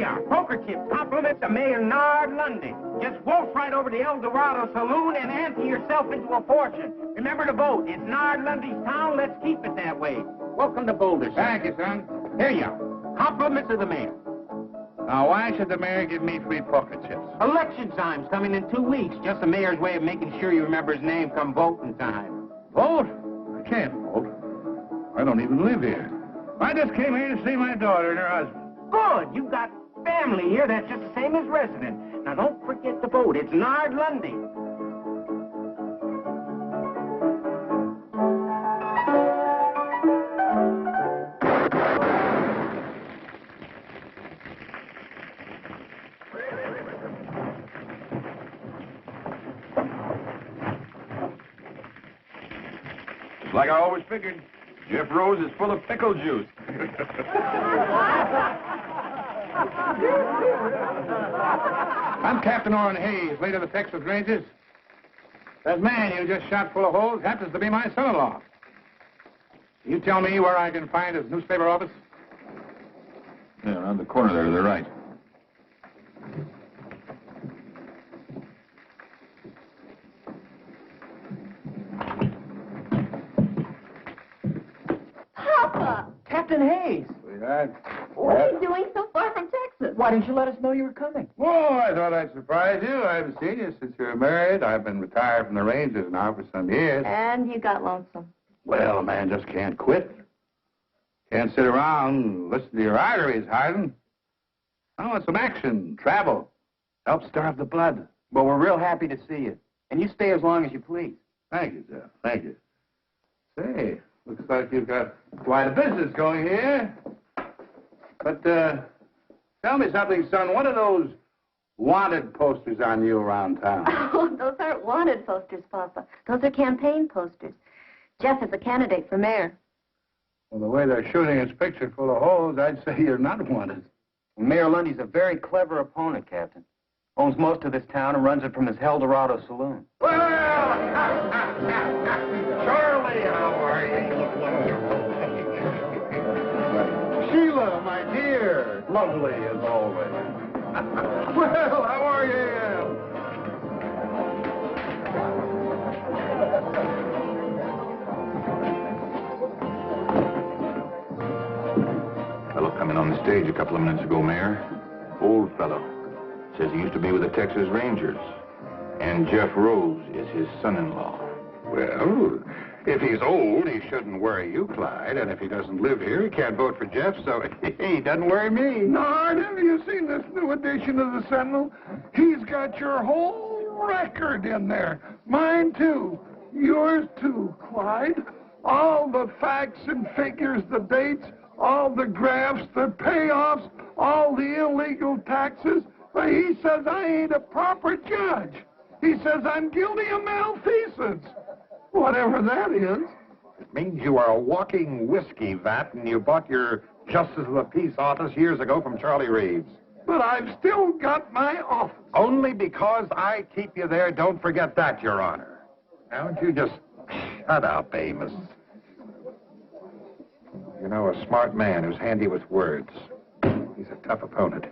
ya, poker chip compliments of Mayor Nard Lundy. Just waltz right over to El Dorado Saloon and ante yourself into a fortune. Remember to vote. It's Nard Lundy's town. Let's keep it that way. Welcome to Boulder, son. Thank you, son. Here you are. Compliments of the mayor. Now, why should the mayor give me free poker chips? Election time's coming in 2 weeks. Just the mayor's way of making sure you remember his name come voting time. Vote? I can't vote. I don't even live here. I just came here to see my daughter and her husband. Good. You've got family here that's just the same as resident. Now, don't forget to vote. It's Nard Lundy. Like I always figured, Jeff Rose is full of pickle juice. I'm Captain Orrin Hayes, late of the Texas Rangers. That man you just shot full of holes happens to be my son-in-law. You tell me where I can find his newspaper office? Yeah, around the corner there to the right. Papa! Captain Hayes! Sweetheart. What are you doing so far from Texas? Why didn't you let us know you were coming? Oh, I thought I'd surprise you. I haven't seen you since you were married. I've been retired from the Rangers now for some years. And you got lonesome. Well, a man just can't quit. Can't sit around and listen to your arteries harden. I want some action, travel. Help starve the blood. Well, we're real happy to see you. And you stay as long as you please. Thank you, Jeff. Thank you. Say, looks like you've got quite a business going here. But, tell me something, son. What are those wanted posters on you around town? Oh, those aren't wanted posters, Papa. Those are campaign posters. Jeff is a candidate for mayor. Well, the way they're shooting his picture full of holes, I'd say you're not wanted. Mayor Lundy's a very clever opponent, Captain. Owns most of this town and runs it from his El Dorado Saloon. Well, Charlie, how are you? Sheila, my dear. Lovely as always. Well, how are you? Fellow coming on the stage a couple of minutes ago, Mayor. Old fellow. Says he used to be with the Texas Rangers. And Jeff Rose is his son-in-law. Well, if he's old, he shouldn't worry you, Clyde. And if he doesn't live here, he can't vote for Jeff, so he doesn't worry me. Nard, have you seen this new edition of the Sentinel? He's got your whole record in there. Mine, too. Yours, too, Clyde. All the facts and figures, the dates, all the graphs, the payoffs, all the illegal taxes. But he says I ain't a proper judge. He says I'm guilty of malfeasance. Whatever that is. It means you are a walking whiskey vat, and you bought your Justice of the Peace office years ago from Charlie Reeves. But I've still got my office. Only because I keep you there, don't forget that, Your Honor. Now, don't you just shut up, Amos. You know, a smart man who's handy with words. He's a tough opponent.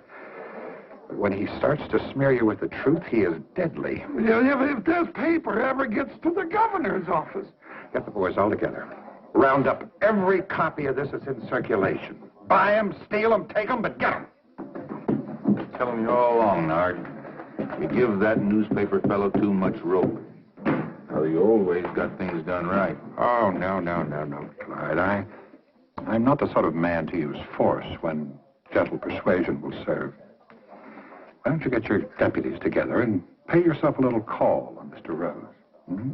But when he starts to smear you with the truth, he is deadly. If this paper ever gets to the governor's office. Get the boys all together. Round up every copy of this that's in circulation. Buy them, steal them, take them, but get them. Telling you all along, Nard. You give that newspaper fellow too much rope. Well, you always got things done right. Oh, no, Clyde. I'm not the sort of man to use force when gentle persuasion will serve. Why don't you get your deputies together and pay yourself a little call on Mr. Rose? Hmm?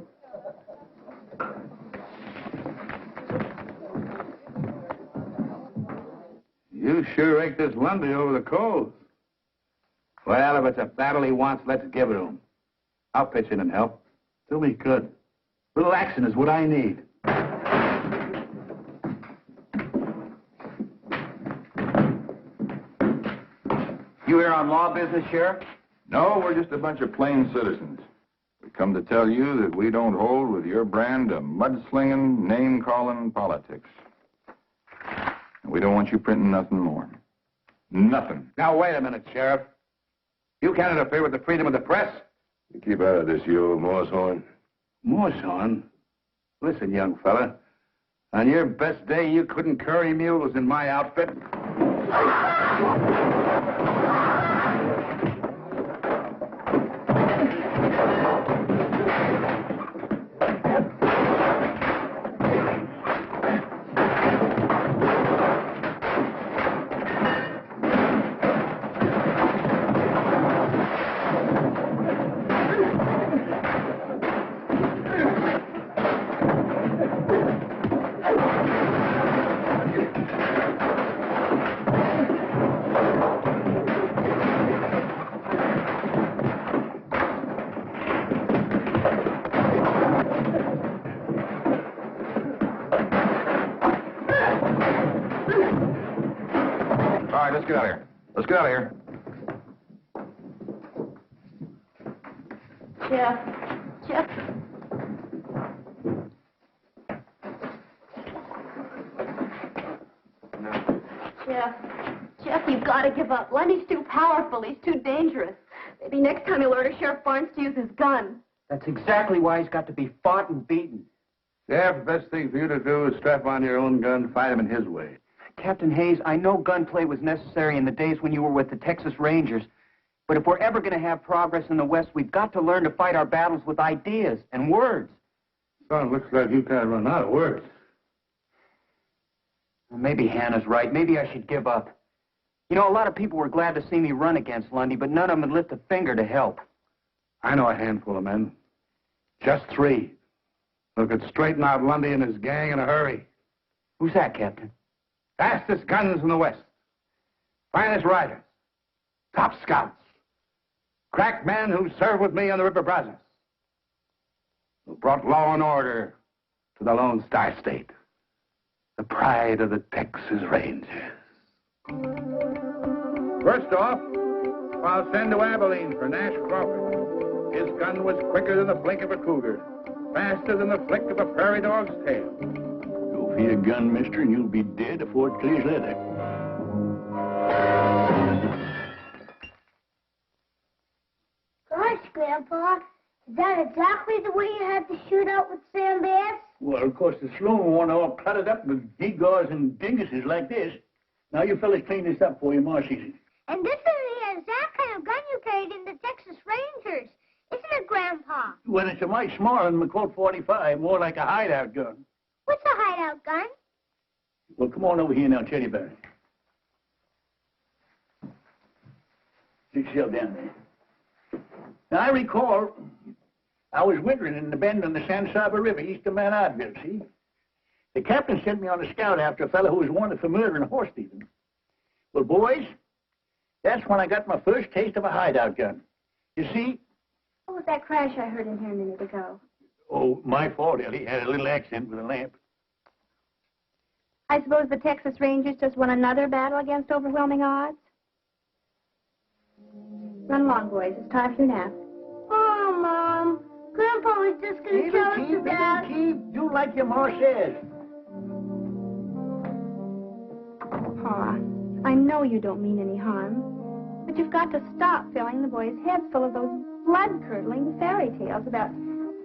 You sure raked this Lundy over the coals. Well, if it's a battle he wants, let's give it to him. I'll pitch in and help. Do me good. A little action is what I need. You here on law business, Sheriff? No, we're just a bunch of plain citizens. We come to tell you that we don't hold with your brand of mudslinging, name-calling politics. And we don't want you printing nothing more. Nothing. Now, wait a minute, Sheriff. You can't interfere with the freedom of the press. You keep out of this, you old Moosehorn. Moosehorn? Listen, young fella. On your best day, you couldn't curry mules in my outfit. All right, let's get out of here. Let's get out of here. Jeff. Jeff, you've got to give up. Lundy's too powerful. He's too dangerous. Maybe next time he'll order Sheriff Barnes to use his gun. That's exactly why he's got to be fought and beaten. Sheriff, the best thing for you to do is strap on your own gun, fight him in his way. Captain Hayes, I know gunplay was necessary in the days when you were with the Texas Rangers. But if we're ever going to have progress in the West, we've got to learn to fight our battles with ideas and words. Son, looks like you can't run out of words. Well, maybe Hannah's right. Maybe I should give up. You know, a lot of people were glad to see me run against Lundy, but none of them would lift a finger to help. I know a handful of men. Just 3. Who could straighten out Lundy and his gang in a hurry. Who's that, Captain? Fastest guns in the West. Finest riders. Top scouts. Crack men who served with me on the River Brazos. Who brought law and order to the Lone Star State. The pride of the Texas Rangers. First off, I'll send to Abilene for Nash Crawford. His gun was quicker than the blink of a cougar. Faster than the flick of a prairie dog's tail. Go for your gun, mister, and you'll be dead before it clears leather. Gosh, Grandpa, is that exactly the way you had to shoot out with Sam Bass? Well, of course, the Sloan one all cluttered up with gewgaws and dinguses like this. Now, you fellas clean this up for you, Ma sees it. And this is the exact kind of gun you carried in the Texas Rangers, isn't it, Grandpa? Well, it's a mite smaller than the Colt 45, more like a hideout gun. What's a hideout gun? Well, come on over here and I'll tell you about it. Sit yourself down there. Now, I recall I was wintering in the bend on the San Saba River east of Mount Oddville, see? The captain sent me on a scout after a fellow who was wanted for murder and horse thieving. Well, boys, that's when I got my first taste of a hideout gun. You see? What was that crash I heard in here a minute ago? Oh, my fault, Ellie. Had a little accident with a lamp. I suppose the Texas Rangers just won another battle against overwhelming odds? Run along, boys. It's time for your nap. Oh, Mom. Grandpa was just going to tell us to Dad. Keep. Do like your ma says. Pa, I know you don't mean any harm, but you've got to stop filling the boys' heads full of those blood-curdling fairy tales about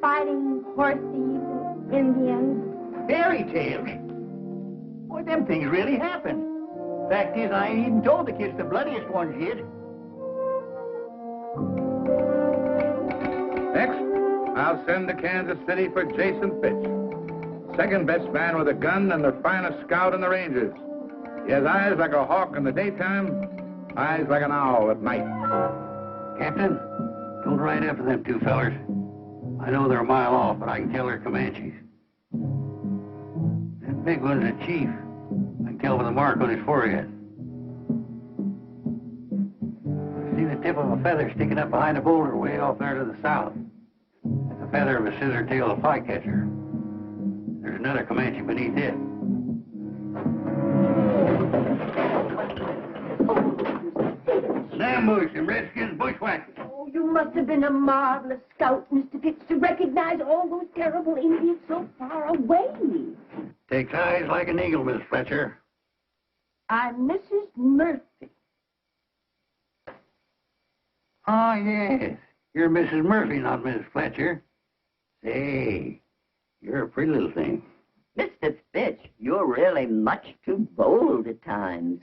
fighting horse thieves, Indians. Fairy tales? Boy, them things really happen. Fact is, I ain't even told the kids the bloodiest ones yet. Next, I'll send to Kansas City for Jason Fitch. Second best man with a gun and the finest scout in the Rangers. He has eyes like a hawk in the daytime, eyes like an owl at night. Captain, don't ride after them 2 fellers. I know they're a mile off, but I can tell they're Comanches. That big one's a chief. I can tell by the mark on his forehead. I see the tip of a feather sticking up behind a boulder way off there to the south. That's the feather of a scissor-tailed flycatcher. There's another Comanche beneath it. Ambush and Redskins bushwhackers. Oh, you must have been a marvelous scout, Mr. Fitz, to recognize all those terrible Indians so far away. Takes eyes like an eagle, Miss Fletcher. I'm Mrs. Murphy. Oh, yes. You're Mrs. Murphy, not Mrs. Fletcher. Say, you're a pretty little thing. Mr. Fitch, you're really much too bold at times.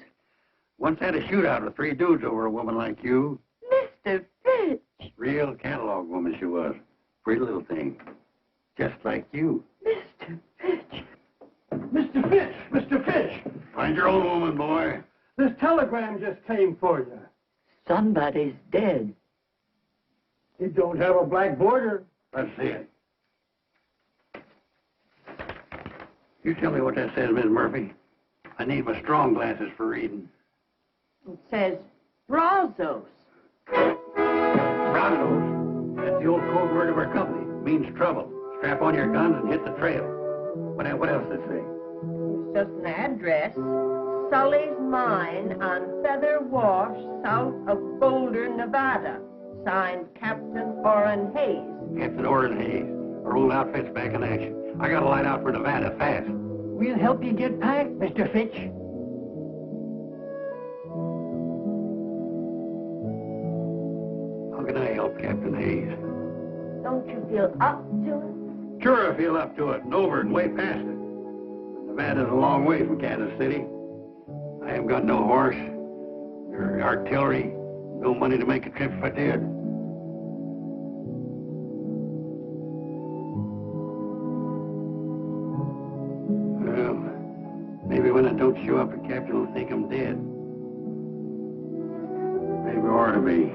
Once had a shootout with 3 dudes over a woman like you. Mr. Fitch! Real catalog woman she was. Pretty little thing. Just like you. Mr. Fitch! Mr. Fitch! Mr. Fitch! Find your own woman, boy. This telegram just came for you. Somebody's dead. It don't have a black border. Let's see it. You tell me what that says, Miss Murphy. I need my strong glasses for reading. It says Brazos. Brazos. That's the old code word of our company. It means trouble. Strap on your guns and hit the trail. What else does it say? It's just an address. Sully's Mine on Feather Wash, south of Boulder, Nevada. Signed Captain Orrin Hayes. Captain Orrin Hayes. Our old outfit's back in action. I gotta light out for Nevada fast. We'll help you get packed, Mr. Fitch. How can I help Captain Hayes? Don't you feel up to it? Sure, I feel up to it, and over and way past it. Nevada's a long way from Kansas City. I haven't got no horse, or artillery, no money to make a trip if I did. Well, maybe when I don't show up, the captain will think I'm dead. Maybe I ought to be.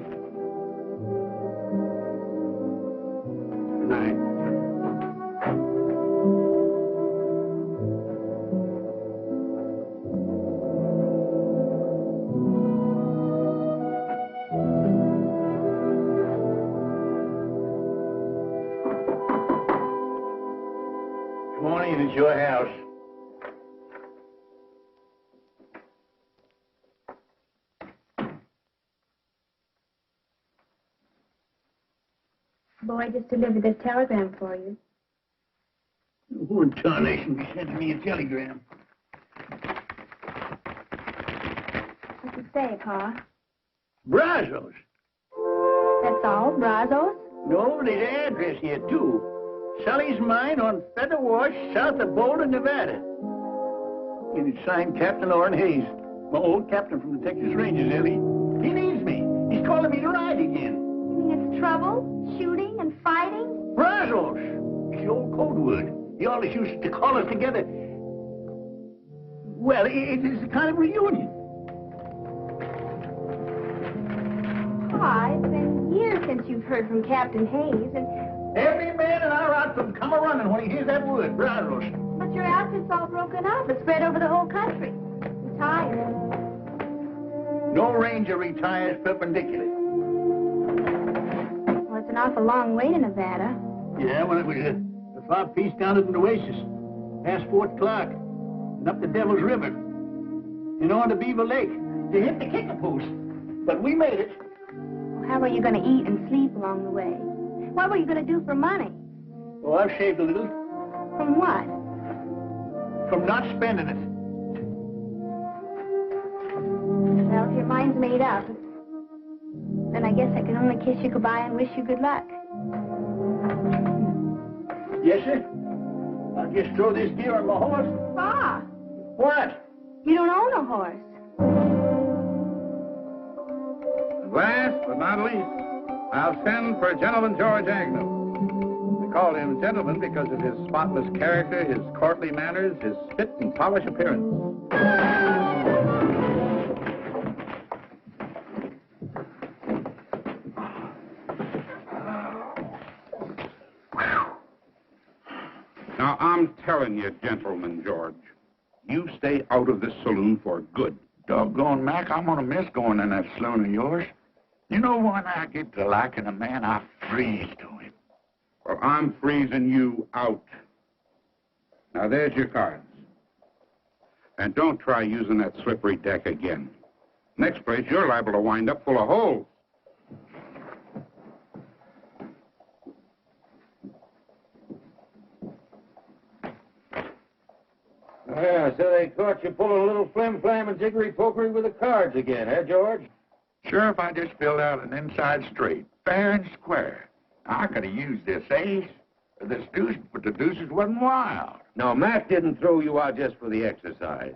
Good night. Come on in, it's your house. Boy just delivered this telegram for you. Who in tarnation sent me a telegram? What's it say, Pa? Brazos. That's all? Brazos? No, there's an address here, too. Sully's Mine on Feather Wash, south of Boulder, Nevada. And it's signed Captain Orrin Hayes, my old captain from the Texas Rangers, Ellie. He needs me. He's calling me to ride again. You mean it's trouble? Shooting and fighting? Brazos. It's the old code word. He always used to call us together. Well, it's a kind of reunion. Pa, it's been years since you've heard from Captain Hayes, and... Every man in our outfit come a-running when he hears that word, Brazos. But your outfit's all broken up. It's spread over the whole country. Retired. No ranger retires perpendicular. Well, it's an awful long way to Nevada. Yeah, well, it was a far piece down at the Oasis, past Fort Clark, and up the Devil's River, and on to Beaver Lake to hit the kicker post. But we made it. Well, how are you going to eat and sleep along the way? What were you going to do for money? Oh, I've saved a little. From what? From not spending it. Well, if your mind's made up, then I guess I can only kiss you goodbye and wish you good luck. Yes, sir. I'll just throw this gear on my horse. Pa! What? You don't own a horse. Last but not least, I'll send for Gentleman George Agnew. We call him gentleman because of his spotless character, his courtly manners, his fit and polished appearance. Now, I'm telling you, Gentleman George, you stay out of this saloon for good. Doggone, Mac, I'm gonna miss going in that saloon of yours. You know, when I get to liking a man, I freeze to him. Well, I'm freezing you out. Now, there's your cards. And don't try using that slippery deck again. Next place, you're liable to wind up full of holes. Yeah, so they caught you pulling a little flim-flam and jiggery-pokery with the cards again, eh, George? Sheriff, I just filled out an inside straight, fair and square. I could have used this ace, or this deuce, but the deuces wasn't wild. No, Mac didn't throw you out just for the exercise.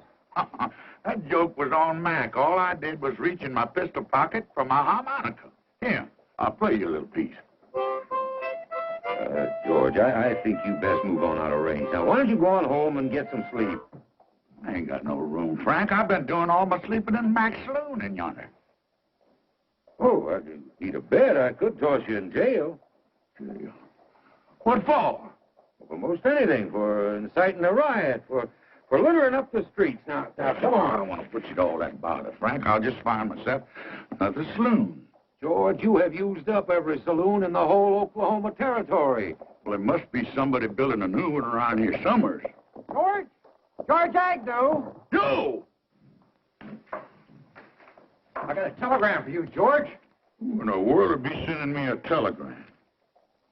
That joke was on Mac. All I did was reach in my pistol pocket for my harmonica. Here, I'll play you a little piece. George, I think you best move on out of range. Now, why don't you go on home and get some sleep? I ain't got no room, Frank. I've been doing all my sleeping in Mac's saloon in yonder. Oh, I could need a bed. I could toss you in jail. Jail? What for? For most anything. For inciting a riot. For littering up the streets. Now, come on. I don't want to put you to all that bother, Frank. I'll just find myself another saloon. George, you have used up every saloon in the whole Oklahoma territory. Well, there must be somebody building a new one around here somewhere. George? George Agnew! You! I got a telegram for you, George. Who in the world would be sending me a telegram?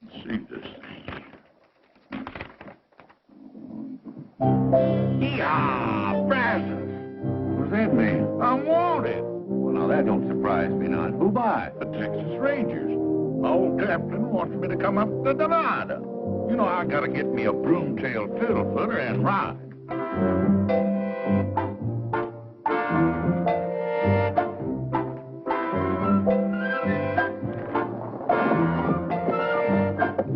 Let's see this thing. Yeah, Brazos. What's that mean? I'm wanted. Well, now, that don't surprise me none. Who by? The Texas Rangers. My old captain wants me to come up to Nevada. You know, I gotta get me a broom-tailed fiddle-footer and ride.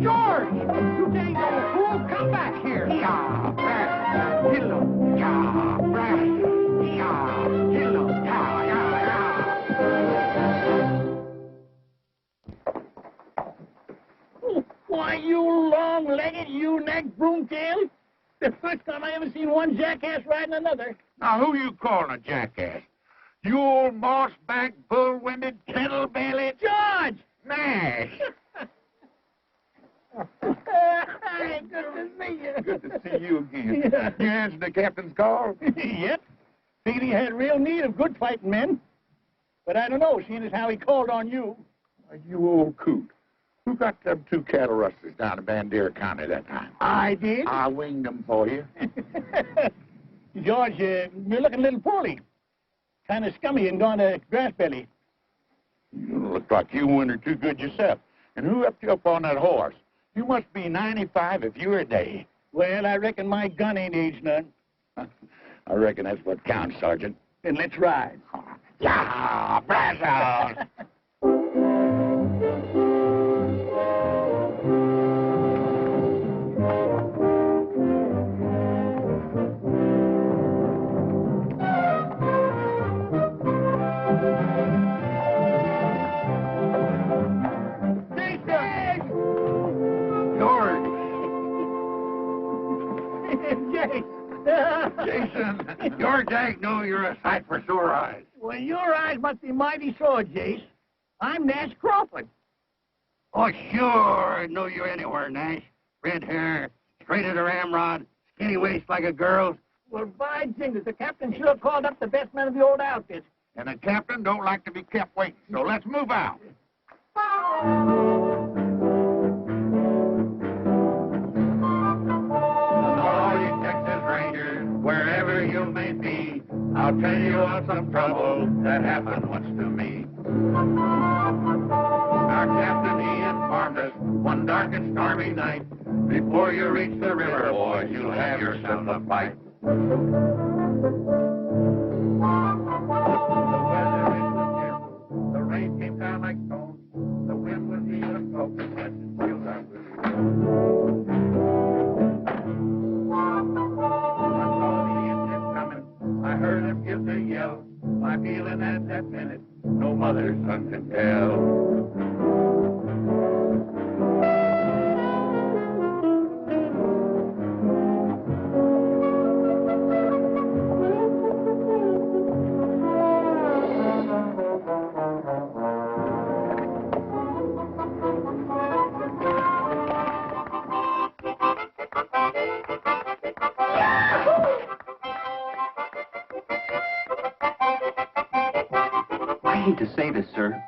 George! You dang old fool! Come back here! Yeah, Brazos. Hello. Yeah, Brazos. Yeah, hello. Yeah, yeah. Why, you long-legged, you-necked broomtail? The first time I ever seen one jackass riding another. Now, who you calling a jackass? You old moss-backed, bull-winded, kettle-bellied... George! Nash! Hey, good to see you. Good to see you again. Yeah. You answered the captain's call? Yep. Figured he had real need of good fighting men. But I don't know, seeing as how he called on you. Why, you old coot. Who got them 2 cattle rustlers down in Bandera County that time? I did. I winged them for you. George, you're looking a little poorly. Kind of scummy and gone to grass belly. You look like you wintered too good yourself. And who upped you up on that horse? You must be 95 if you're a day. Well, I reckon my gun ain't aged none. I reckon that's what counts, Sergeant. Then let's ride. Yeah, Brazos! Jason, George Agnew, you're a sight for sore eyes. Well, your eyes must be mighty sore, Jace. I'm Nash Crawford. Oh, sure. I know you anywhere, Nash. Red hair, straight as a ramrod, skinny waist like a girl's. Well, by jingles, the captain sure called up the best men of the old outfit. And the captain don't like to be kept waiting, so let's move out. All you Texas Rangers, wherever you may be, I'll tell you of some trouble that happened once to me. Our captain, he informed us one dark and stormy night, before you reach the river, boys, you'll have yourself a fight. The weather, it was fearful. The rain came down like stones. The wind was even smoking, but still that was I saw the Indians coming. I heard them give their yell. My feeling at that minute, no mother's son can tell. I hate to say this, sir.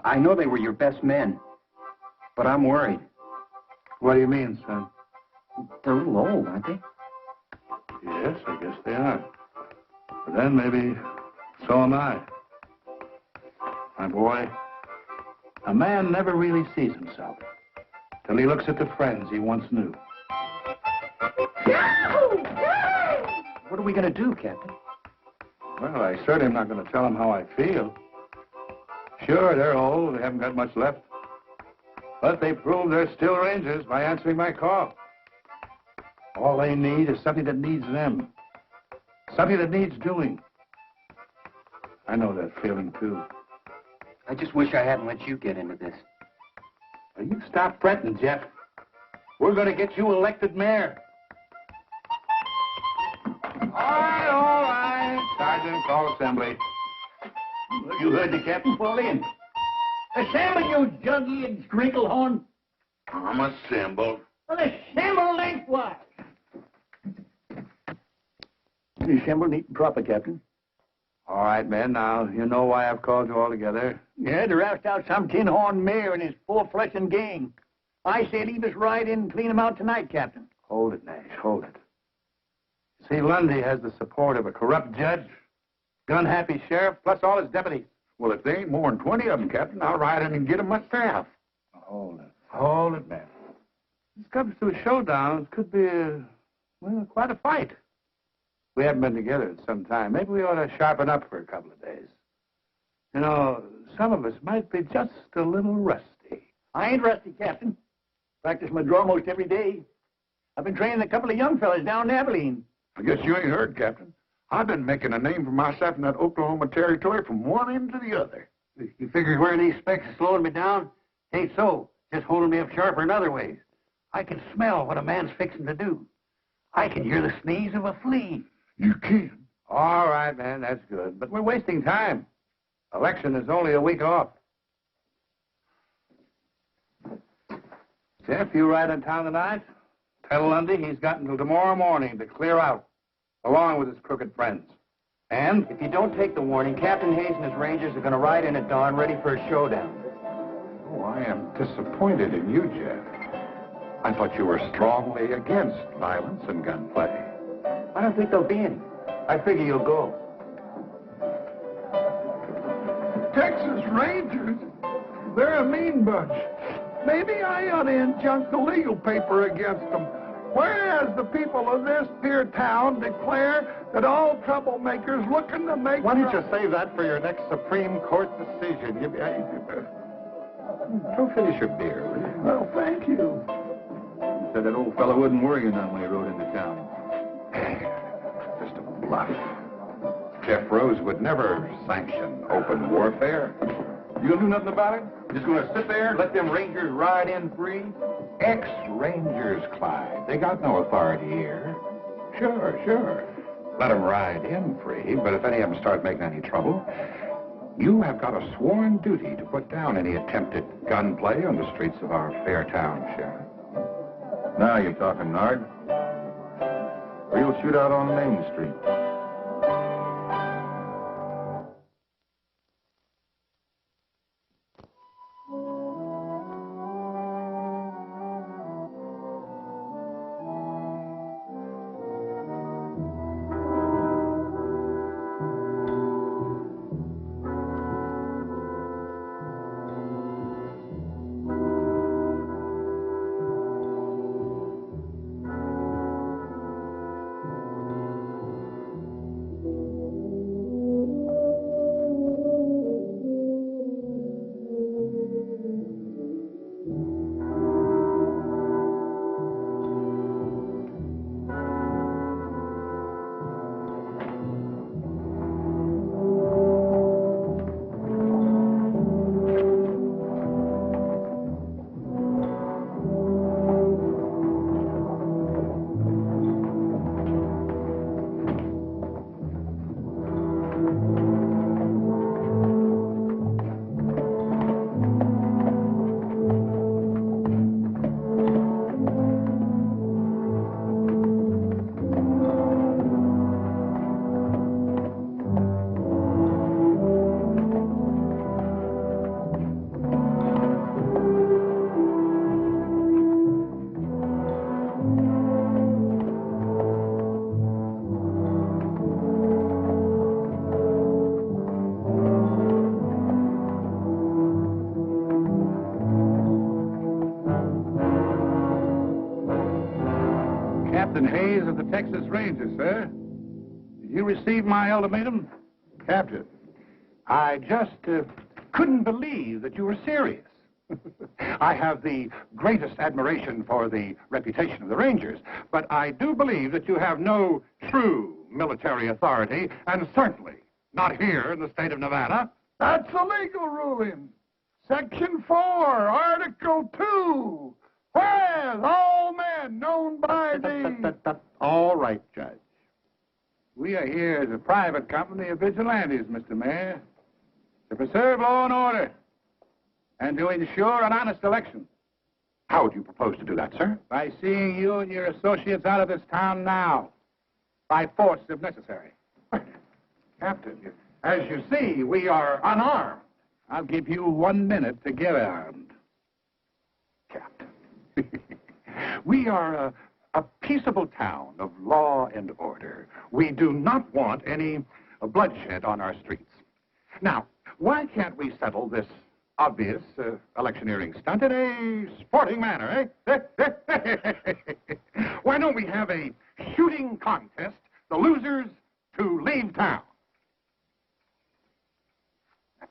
I know they were your best men, but I'm worried. What do you mean, son? They're a little old, aren't they? Yes, I guess they are. But then maybe so am I. My boy, a man never really sees himself till he looks at the friends he once knew. What are we going to do, Captain? Well, I certainly am not going to tell them how I feel. Sure, they're old, they haven't got much left. But they prove they're still Rangers by answering my call. All they need is something that needs them. Something that needs doing. I know that feeling, too. I just wish I hadn't let you get into this. Now, you stop fretting, Jeff. We're going to get you elected mayor. All right. Sergeant, call assembly. You heard the captain fall in. Assemble, you jug-eared scrinkle-horn. I'm assembled. Well, assemble lengthwise. Assemble neat and proper, Captain. All right, men, now, you know why I've called you all together. Yeah, to roust out some tin-horn mayor and his four-flushing gang. I say leave us right in and clean him out tonight, Captain. Hold it, Nash, hold it. See, Lundy has the support of a corrupt judge, gun-happy sheriff, plus all his deputies. Well, if there ain't more than 20 of them, Captain, I'll ride in and get them myself. Hold it, man. This comes to a showdown. It could be, well, quite a fight. We haven't been together in some time. Maybe we ought to sharpen up for a couple of days. You know, some of us might be just a little rusty. I ain't rusty, Captain. Practice my draw most every day. I've been training a couple of young fellas down in Abilene. I guess you ain't heard, Captain. I've been making a name for myself in that Oklahoma territory from one end to the other. You figure wearing these specs is slowing me down? Ain't so. Just holding me up sharper in other ways. I can smell what a man's fixing to do. I can hear the sneeze of a flea. You can? All right, man, that's good. But we're wasting time. Election is only a week off. Jeff, you ride in town tonight? Tell Lundy he's got until tomorrow morning to clear out, along with his crooked friends. And If you don't take the warning, Captain Hayes and his Rangers are going to ride in at dawn ready for a showdown. Oh, I am disappointed in you, Jeff. I thought you were strongly against violence and gunplay. I don't think there'll be any. I figure you'll go. Texas Rangers? They're a mean bunch. Maybe I ought to injunct the legal paper against them. Whereas the people of this here town declare that all troublemakers looking to make... Why don't you save that for your next Supreme Court decision? Go finish your beer, will you? Well, thank you. Said that old fellow wouldn't worry you none when he rode into town. Just a bluff. Jeff Rose would never sanction open warfare. You gonna do nothing about it? Just gonna sit there and let them Rangers ride in free? Ex-Rangers, Clyde. They got no authority here. Sure. Let them ride in free, but if any of them start making any trouble, you have got a sworn duty to put down any attempted gunplay on the streets of our fair town, Sheriff. Now you're talking, Nard. Or you'll shoot out on Main Street. Captain Hayes of the Texas Rangers, sir. Did you receive my ultimatum? Captain, I just couldn't believe that you were serious. I have the greatest admiration for the reputation of the Rangers, but I do believe that you have no true military authority, and certainly not here in the state of Nevada. That's a legal ruling. Section 4, Article 2. Whereas all men known by the... All right, Judge. We are here as a private company of vigilantes, Mr. Mayor, to preserve law and order and to ensure an honest election. How do you propose to do that, sir? By seeing you and your associates out of this town now, by force if necessary. Captain, as you see, we are unarmed. I'll give you 1 minute to get armed. Captain, we are a peaceable town of law and order. We do not want any bloodshed on our streets. Now, why can't we settle this obvious electioneering stunt in a sporting manner, eh? Why don't we have a shooting contest, the losers to leave town?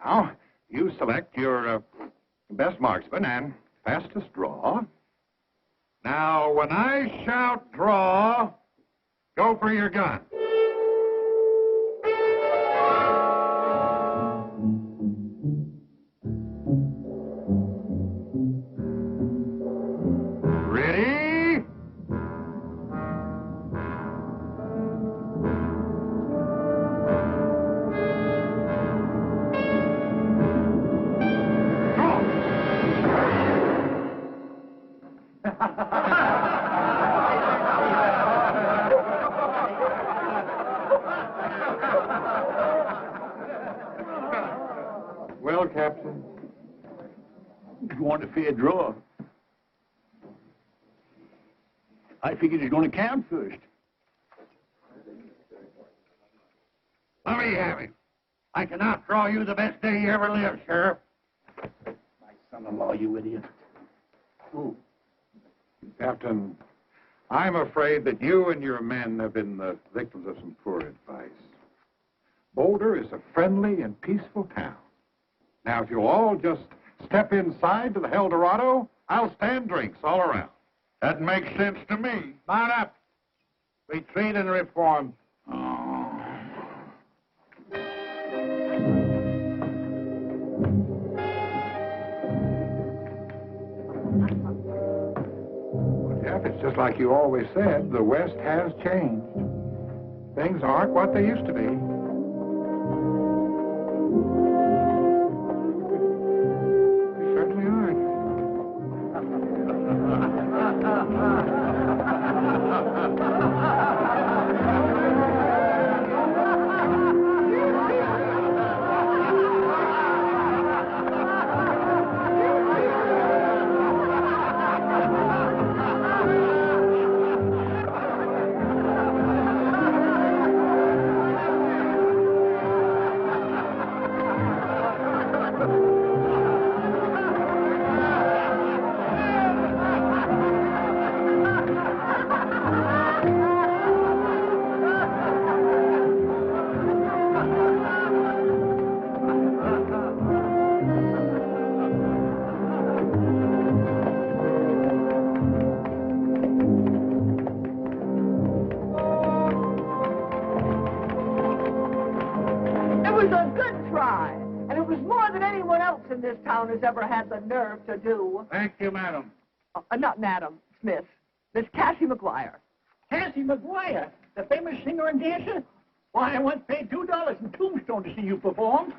Now, you select your best marksman and fastest draw. Now, when I shout draw, go for your gun. Ready? Well, Captain, You want a fair draw? I figured it's going to count first. Let me have it. I can outdraw you the best day you ever lived, Sheriff. My son-in-law, you idiot. Ooh. Captain, I'm afraid that you and your men have been the victims of some poor advice. Boulder is a friendly and peaceful town. Now, if you'll all just step inside to the Eldorado, I'll stand drinks all around. That makes sense to me. Mount up. Retreat and reform. Jeff, it's just like you always said, the West has changed. Things aren't what they used to be. They certainly aren't. This town has ever had the nerve to do. Thank you, madam. Not Madam Smith. Miss Cassie McGuire. Cassie McGuire, the famous singer and dancer? Why, I once paid $2 in Tombstone to see you perform.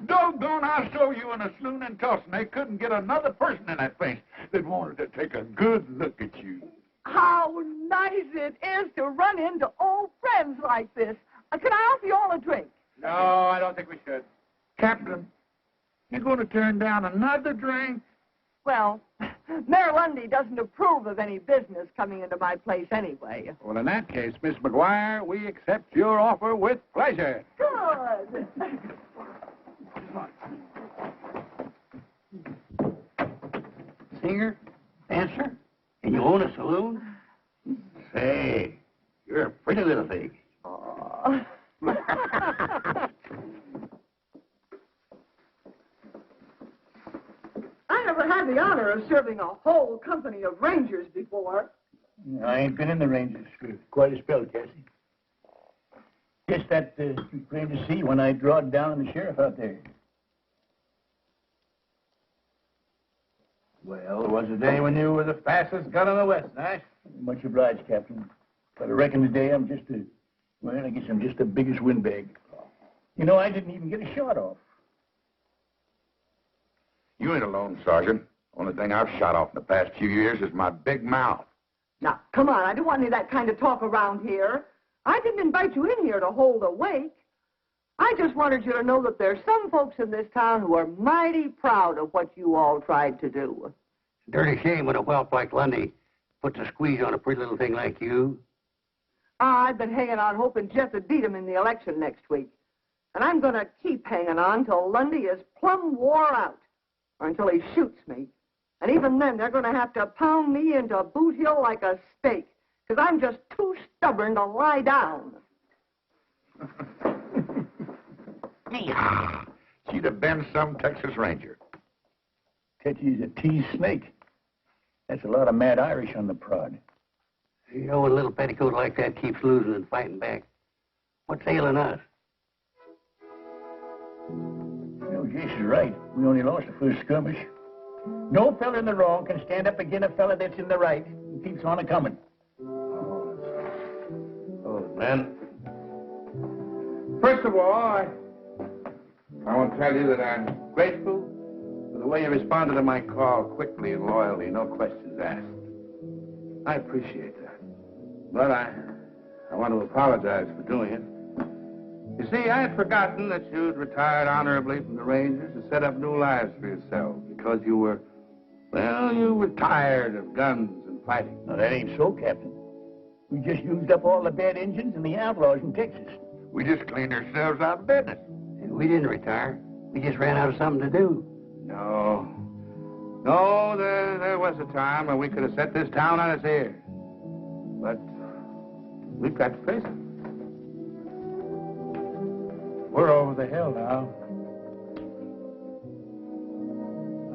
Doggone, I saw you in a saloon in Tulsa, and they couldn't get another person in that place that wanted to take a good look at you. How nice it is to run into old friends like this. Can I offer you all a drink? No, I don't think we should. Captain, you're going to turn down another drink? Well, Mayor Lundy doesn't approve of any business coming into my place anyway. Well, in that case, Miss McGuire, we accept your offer with pleasure. Good. Singer? Dancer? And you own a saloon? Say, you're a pretty little thing. Oh. I never had the honor of serving a whole company of Rangers before. I ain't been in the Rangers for quite a spell, Cassie. Guess that you came to see when I drawed down the sheriff out there. Well, it was a day when you were the fastest gun in the West, Nash. Much obliged, Captain. But I reckon today I'm just I guess I'm just the biggest windbag. You know, I didn't even get a shot off. You ain't alone, Sergeant. Only thing I've shot off in the past few years is my big mouth. Now, come on, I don't want any of that kind of talk around here. I didn't invite you in here to hold a wake. I just wanted you to know that there's some folks in this town who are mighty proud of what you all tried to do. Dirty shame when a whelp like Lundy puts a squeeze on a pretty little thing like you. I've been hanging on hoping Jeff would beat him in the election next week. And I'm going to keep hanging on till Lundy is plumb wore out, or until he shoots me. And even then, they're going to have to pound me into Boot Hill like a steak, because I'm just too stubborn to lie down. Yeah. She'd have been some Texas Ranger. Tetchy's a teased snake. That's a lot of mad Irish on the prod. You know, when a little petticoat like that keeps losing and fighting back, what's ailing us? Well, Jason's right. We only lost the first skirmish. No fella in the wrong can stand up against a fella that's in the right and keeps on a-coming. Oh, man. First of all, I want to tell you that I'm grateful for the way you responded to my call quickly and loyally, no questions asked. I appreciate that. But I want to apologize for doing it. You see, I had forgotten that you'd retired honorably from the Rangers to set up new lives for yourself because you were tired of guns and fighting. No, that ain't so, Captain. We just used up all the bad engines and the outlaws in Texas. We just cleaned ourselves out of business. We didn't retire. We just ran out of something to do. No, there was a time when we could have set this town on its ears. But we've got to face it. We're over the hill now.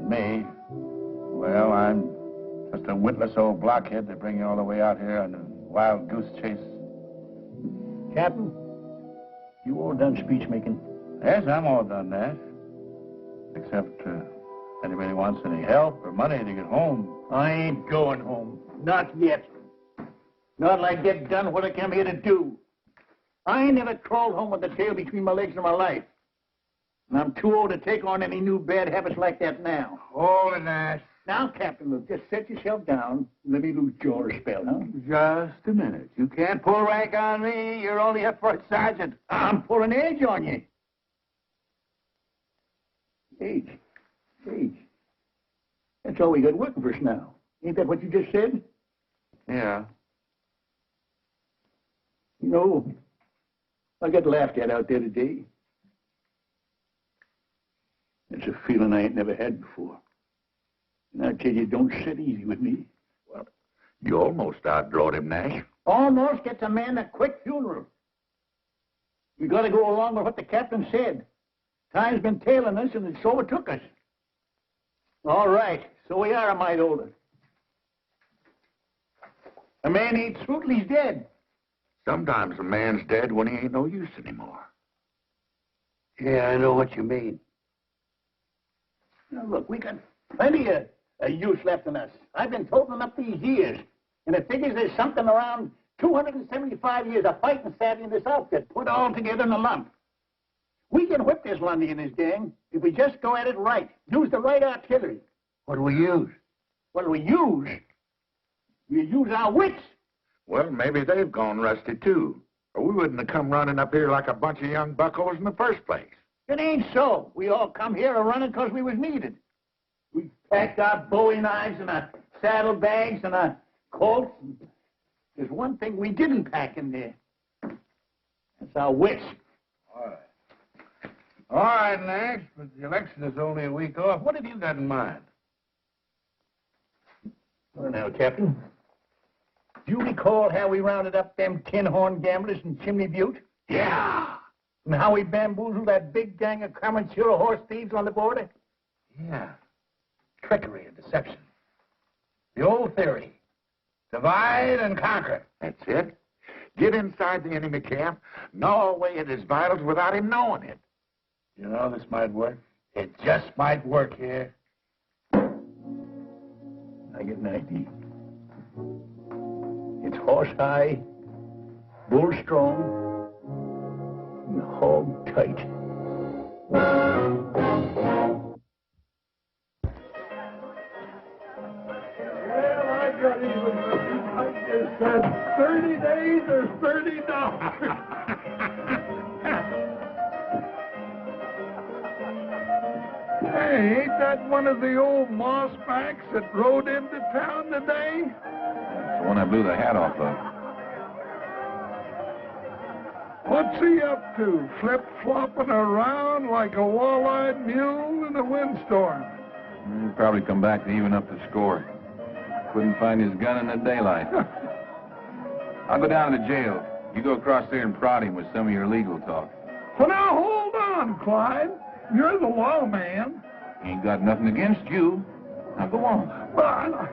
Me, well, I'm just a witless old blockhead to bring you all the way out here on a wild goose chase. Captain, you all done speech making? Yes, I'm all done, Nash. Except, if anybody wants any help or money to get home. I ain't going home. Not yet. Not till I get done what I came here to do. I ain't never crawled home with the tail between my legs in my life. And I'm too old to take on any new bad habits like that now. Hold it, Nash. Now, Captain, look, just set yourself down and let me lose jaw a spell, huh? Just a minute. You can't pull rank on me. You're only a first sergeant. I'm pulling age on you. Age. That's all we got working for us now. Ain't that what you just said? Yeah. You know, I got laughed at out there today. It's a feeling I ain't never had before. And I tell you, it don't sit easy with me. Well, you almost outdrawed him, Nash. Almost gets a man a quick funeral. We got to go along with what the captain said. Time's been tailing us, and it so it took us. All right, so we are a mite older. A man ain't through till he's dead. Sometimes a man's dead when he ain't no use anymore. Yeah, I know what you mean. Now, look, we got plenty of use left in us. I've been toting up these years, and it figures there's something around 275 years of fighting savvy in this outfit, put all together in a lump. We can whip this Lundy and his gang if we just go at it right, use the right artillery. What do we use? What do we use? We use our wits. Well, maybe they've gone rusty, too. Or we wouldn't have come running up here like a bunch of young buckos in the first place. It ain't so. We all come here a-running because we was needed. We packed our bowie knives and our saddlebags and our Colts. There's one thing we didn't pack in there. That's our wits. All right, Nash, but the election is only a week off. What have you got in mind? Well, now, Captain, Do you recall how we rounded up them tin-horn gamblers in Chimney Butte? Yeah. And how we bamboozled that big gang of Comanchero horse thieves on the border? Yeah. Trickery and deception. The old theory. Divide and conquer. That's it. Get inside the enemy camp, gnaw away at his vitals without him knowing it. You know, this might work. It just might work here. I get an idea. It's horse high, bull strong, and hog tight. Well, I got even with you. I just said 30 days or $30. Hey, ain't that one of the old mossbacks that rode into town today? That's the one I blew the hat off of. What's he up to? Flip-flopping around like a wall-eyed mule in a windstorm. He'll probably come back to even up the score. Couldn't find his gun in the daylight. I'll go down to the jail. You go across there and prod him with some of your legal talk. Well, now, hold on, Clyde. You're the lawman. Ain't got nothing against you. Now go on. Well,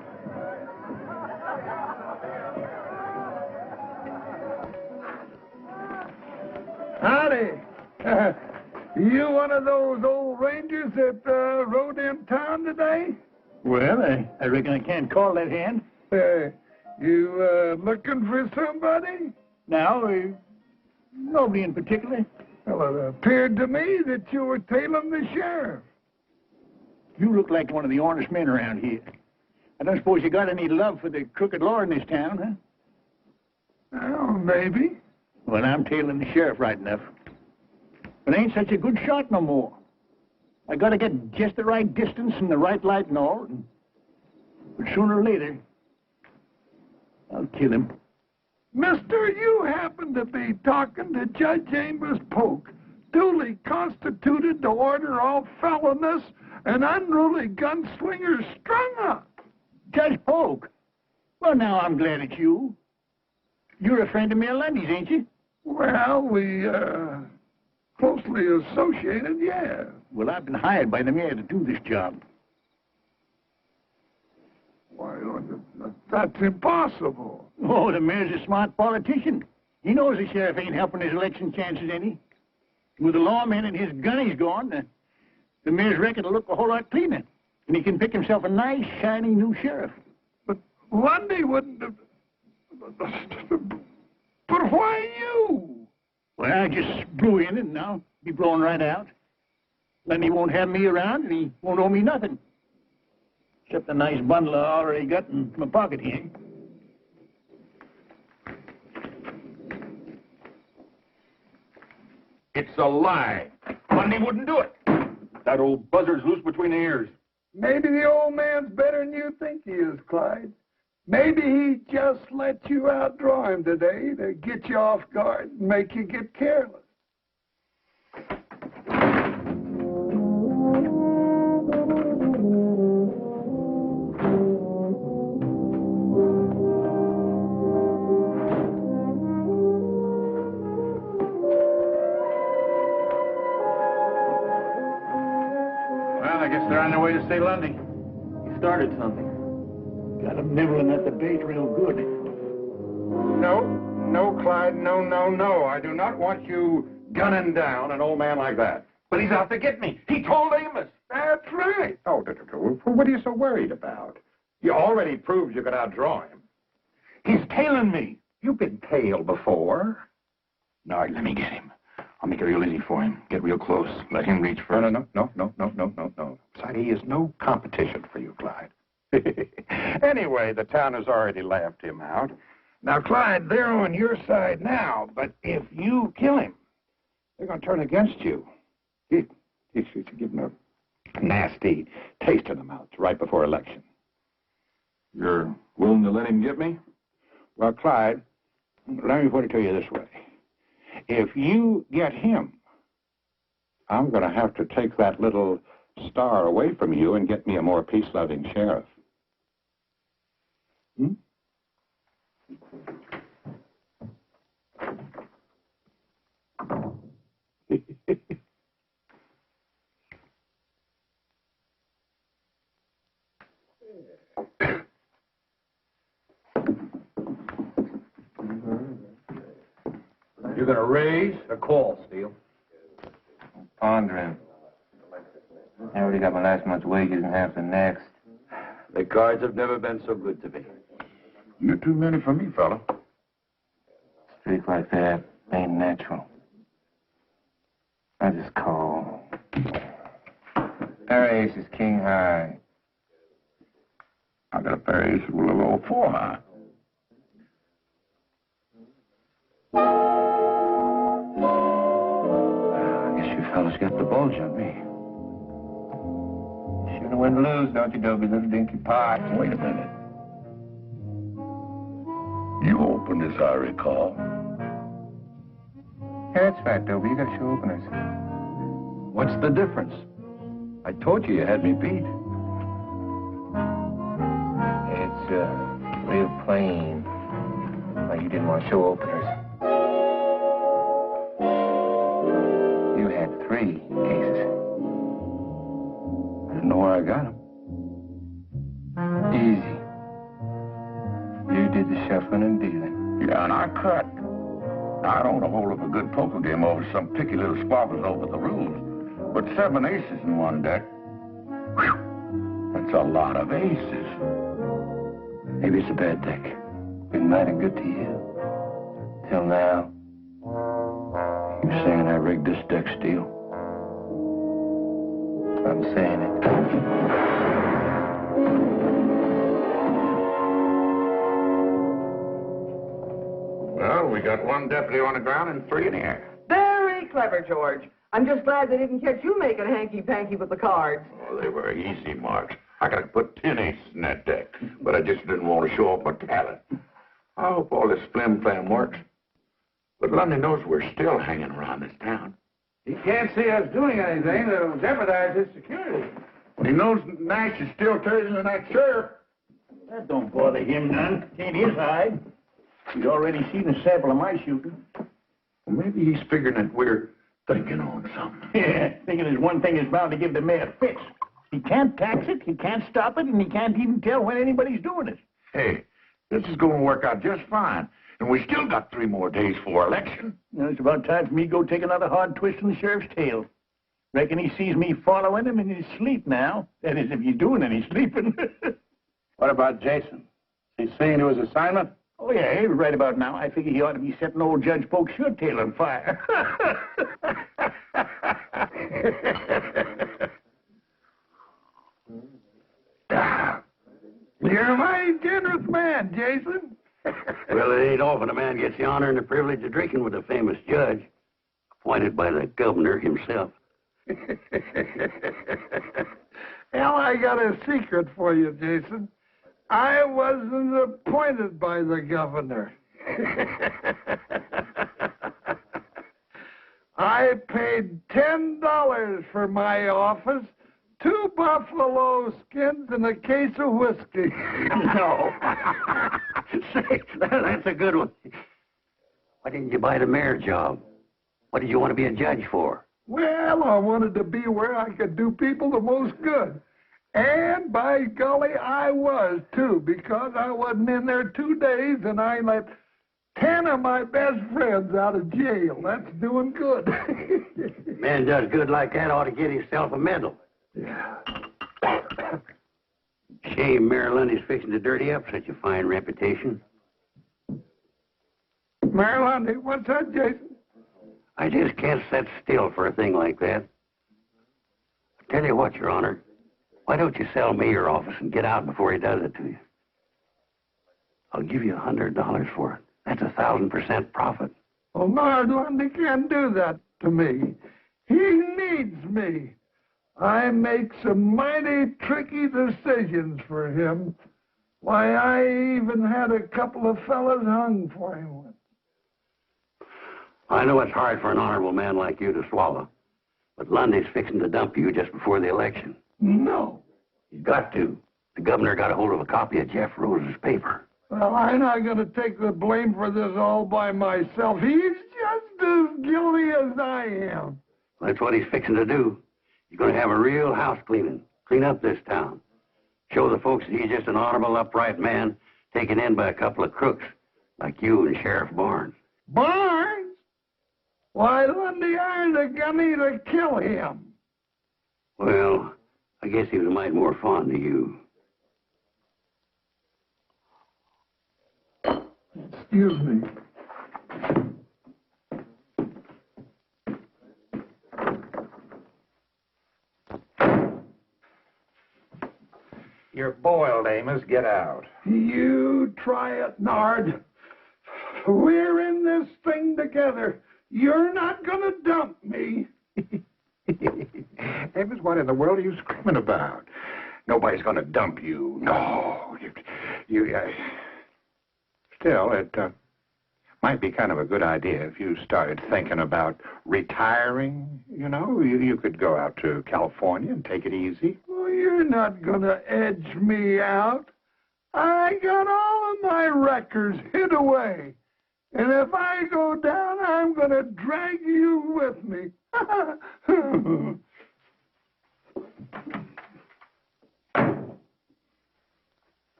howdy. You one of those old rangers that rode in town today? Well, I reckon I can't call that hand. You looking for somebody? Now, nobody in particular. Well, it appeared to me that you were tailing the sheriff. You look like one of the honest men around here. I don't suppose you got any love for the crooked law in this town, huh? Well, maybe. Well, I'm tailing the sheriff right enough. But I ain't such a good shot no more. I gotta get just the right distance and the right light and all. But sooner or later, I'll kill him. Mister, you happen to be talking to Judge Amos Polk, duly constituted to order all felonious and unruly gunslingers strung up. Judge Polk? Well, now I'm glad it's you. You're a friend of Mayor Lundy's, ain't you? Well, we, closely associated, yeah. Well, I've been hired by the mayor to do this job. Why, that's impossible. Oh, the mayor's a smart politician. He knows the sheriff ain't helping his election chances any. With the lawman and his gunnies gone, the mayor's record will look a whole lot cleaner. And he can pick himself a nice, shiny new sheriff. But Lundy wouldn't have... But why you? Well, I just blew in and now be blowing right out. Lundy won't have me around and he won't owe me nothing. Except the nice bundle I already got in my pocket here. It's a lie. Lundy wouldn't do it. That old buzzard's loose between the ears. Maybe the old man's better than you think he is, Clyde. Maybe he just let you outdraw him today to get you off guard and make you get careless. Well, I guess they're on their way to save Lundy. You started something. Got him nibbling at the bait real good. No, Clyde, no. I do not want you gunning down an old man like that. But he's out to get me. He told Amos. That's right. Oh, what are you so worried about? You already proved you could outdraw him. He's tailing me. You've been tailed before. All right, let me get him. I'll make it real easy for him. Get real close. Let him reach first. No. Besides, he is no competition for you, Clyde. Anyway, the town has already laughed him out. Now, Clyde, they're on your side now, but if you kill him, they're going to turn against you. You should give them a nasty taste in the mouth right before election. You're willing to let him get me? Well, Clyde, let me put it to you this way. If you get him, I'm going to have to take that little star away from you and get me a more peace-loving sheriff. You gonna raise or call, Steele? Pondering. I already got my last month's wages and half the next. The cards have never been so good to me. You're too many for me, fella. Streak like that ain't natural. I just call. Pair of aces, king high. I got a pair of aces with a little 4 high. I guess you fellas got the bulge on me. Shouldn't win or lose, don't you, Dobie, little dinky pot? Wait a minute. You opened this, I recall. Yeah, that's right, Dobie. You got show openers. What's the difference? I told you had me beat. It's, real plain. Why you didn't want show openers. You had 3 cases. I didn't know where I got them. Easy. You did the shuffling and dealing. Yeah, and I cut. I don't want to hold up a good poker game over some picky little squabbles over the rules. But 7 aces in one deck, whew, that's a lot of aces. Maybe it's a bad deck. Been mighty good to you. Till now. You're saying I rigged this deck, Steele? I'm saying it. Well, we got 1 deputy on the ground and 3 in the air. Very clever, George. I'm just glad they didn't catch you making hanky-panky with the cards. Oh, they were easy marks. I could have put 10 aces in that deck, but I just didn't want to show off my talent. I hope all this flim-flam works. But Lundy knows we're still hanging around this town. He can't see us doing anything that'll jeopardize his security. He knows Nash is still carrying that sheriff. That don't bother him none. Ain't his hide. He's already seen a sample of my shooting. Well, maybe he's figuring that we're thinking on something. Yeah, thinking there's one thing that's bound to give the mayor fits. He can't tax it, he can't stop it, and he can't even tell when anybody's doing it. Hey, this is going to work out just fine. And we still got 3 more days for election. Well, it's about time for me to go take another hard twist in the sheriff's tail. Reckon he sees me following him in his sleep now. That is, if he's doing any sleeping. What about Jason? He's seeing to his assignment? Oh, yeah, right about now. I figure he ought to be setting old Judge Polk's shirt tail on fire. You're a mighty generous man, Jason. Well, it ain't often a man gets the honor and the privilege of drinking with a famous judge, appointed by the governor himself. Well, I got a secret for you, Jason. I wasn't appointed by the governor. I paid $10 for my office, 2 buffalo skins, and a case of whiskey. No. Say, that's a good one. Why didn't you buy the mayor job? What did you want to be a judge for? Well, I wanted to be where I could do people the most good. And by golly, I was, too, because I wasn't in there 2 days, and I let 10 of my best friends out of jail. That's doing good. Man does good like that ought to get himself a medal. Yeah. Shame Mayor Lundy's fixing to dirty up such a fine reputation. Mayor Lundy, what's that, Jason? I just can't sit still for a thing like that. I tell you what, Your Honor, why don't you sell me your office and get out before he does it to you? I'll give you $100 for it. That's 1,000% profit. Well, Mayor Lundy can't do that to me. He needs me. I make some mighty tricky decisions for him. Why, I even had a couple of fellas hung for him once. I know it's hard for an honorable man like you to swallow, but Lundy's fixing to dump you just before the election. No. He's got to. The governor got a hold of a copy of Jeff Rose's paper. Well, I'm not going to take the blame for this all by myself. He's just as guilty as I am. That's what he's fixing to do. He's going to have a real house cleaning. Clean up this town. Show the folks that he's just an honorable, upright man taken in by a couple of crooks like you and Sheriff Barnes. Barnes? Why, Lundy hired a gunny to kill him. Well, I guess he was a mite more fond of you. Excuse me. You're boiled, Amos. Get out. You try it, Nard. We're in this thing together. You're not going to dump me. Amos, what in the world are you screaming about? Nobody's going to dump you. No. Still, it might be kind of a good idea if you started thinking about retiring. You know, you could go out to California and take it easy. Well, you're not going to edge me out. I got all of my records hid away. And if I go down, I'm going to drag you with me.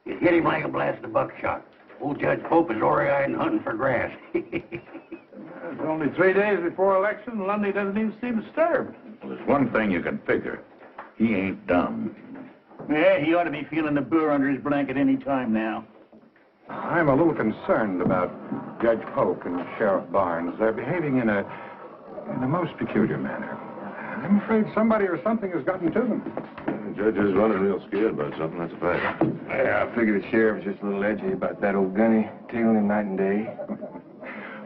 You hit him like a blast of buckshot. Old Judge Pope is ori-eyed and hunting for grass. It's only 3 days before election, and Lundy doesn't even seem disturbed. Well, there's one thing you can figure. He ain't dumb. Yeah, he ought to be feeling the burr under his blanket any time now. I'm a little concerned about Judge Polk and Sheriff Barnes. They're behaving in a most peculiar manner. I'm afraid somebody or something has gotten to them. The judge is running real scared about something, that's a fact. Yeah, I figure the sheriff was just a little edgy about that old gunny, tailing him night and day.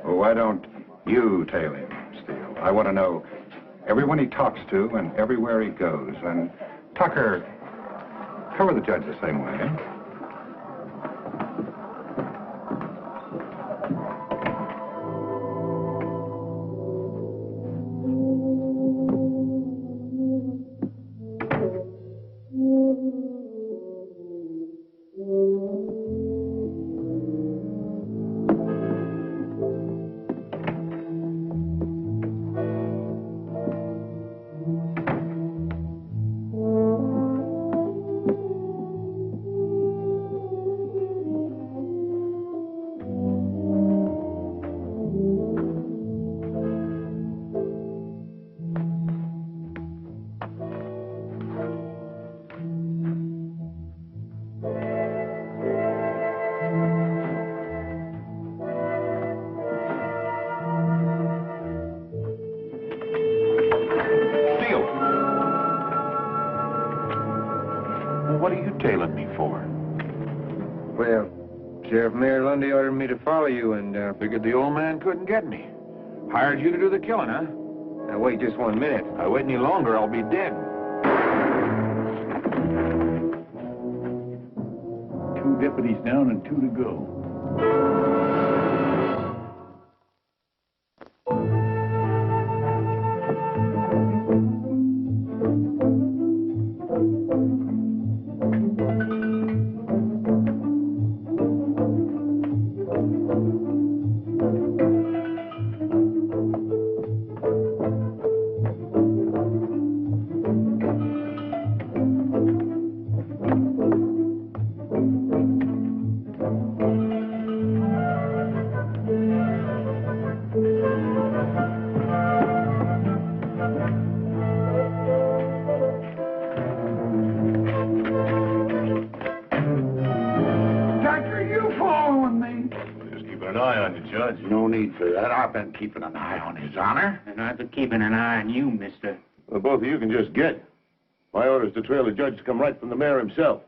Well, why don't you tail him, Steele? I want to know everyone he talks to and everywhere he goes. And Tucker, cover the judge the same way, eh? What are you tailing me for? Well, Sheriff Mayor Lundy ordered me to follow you and, Figured the old man couldn't get me. Hired you to do the killing, huh? Now, wait just 1 minute. If I wait any longer, I'll be dead. 2 deputies down and 2 to go. Judge, no need for that. I've been keeping an eye on His Honor. And I've been keeping an eye on you, mister. Well, both of you can just get. My orders to trail the judge to come right from the mayor himself.